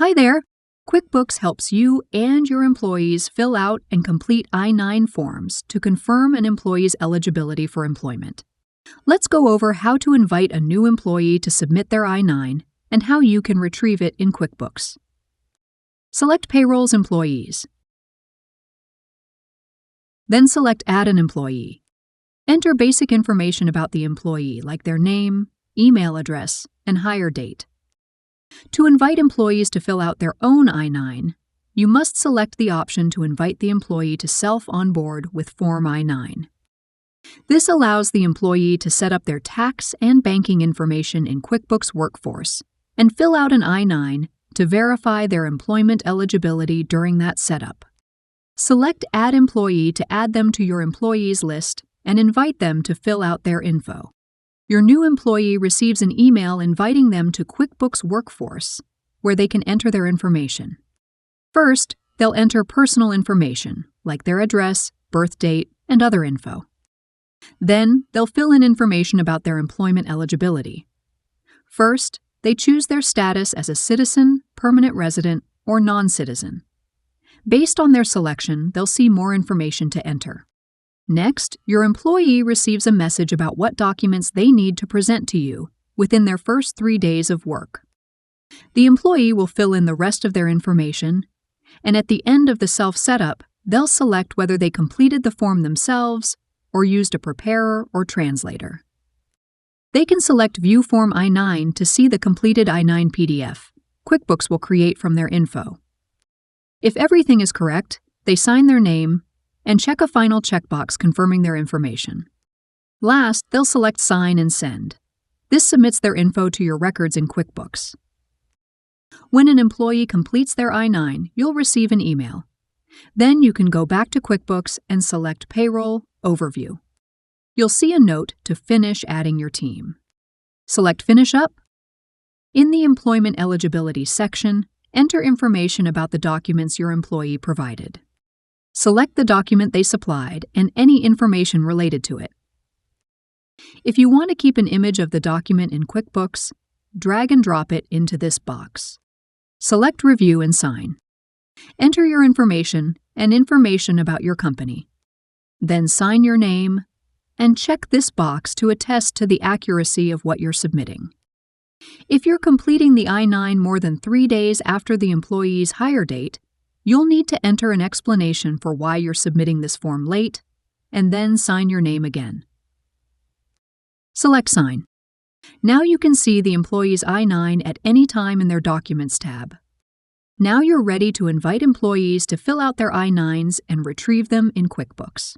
Hi there! QuickBooks helps you and your employees fill out and complete I-9 forms to confirm an employee's eligibility for employment. Let's go over how to invite a new employee to submit their I-9 and how you can retrieve it in QuickBooks. Select Payroll's Employees. Then select Add an Employee. Enter basic information about the employee like their name, email address, and hire date. To invite employees to fill out their own I-9, you must select the option to invite the employee to self-onboard with Form I-9. This allows the employee to set up their tax and banking information in QuickBooks Workforce and fill out an I-9 to verify their employment eligibility during that setup. Select Add Employee to add them to your employees list and invite them to fill out their info. Your new employee receives an email inviting them to QuickBooks Workforce, where they can enter their information. First, they'll enter personal information, like their address, birth date, and other info. Then, they'll fill in information about their employment eligibility. First, they choose their status as a citizen, permanent resident, or non-citizen. Based on their selection, they'll see more information to enter. Next, your employee receives a message about what documents they need to present to you within their first 3 days of work. The employee will fill in the rest of their information, and at the end of the self-setup, they'll select whether they completed the form themselves or used a preparer or translator. They can select View Form I-9 to see the completed I-9 PDF QuickBooks will create from their info. If everything is correct, they sign their name and check a final checkbox confirming their information. Last, they'll select Sign and Send. This submits their info to your records in QuickBooks. When an employee completes their I-9, you'll receive an email. Then you can go back to QuickBooks and select Payroll Overview. You'll see a note to finish adding your team. Select Finish Up. In the Employment Eligibility section, enter information about the documents your employee provided. Select the document they supplied and any information related to it. If you want to keep an image of the document in QuickBooks, drag and drop it into this box. Select Review and Sign. Enter your information and information about your company. Then sign your name and check this box to attest to the accuracy of what you're submitting. If you're completing the I-9 more than 3 days after the employee's hire date, you'll need to enter an explanation for why you're submitting this form late, and then sign your name again. Select Sign. Now you can see the employee's I-9 at any time in their Documents tab. Now you're ready to invite employees to fill out their I-9s and retrieve them in QuickBooks.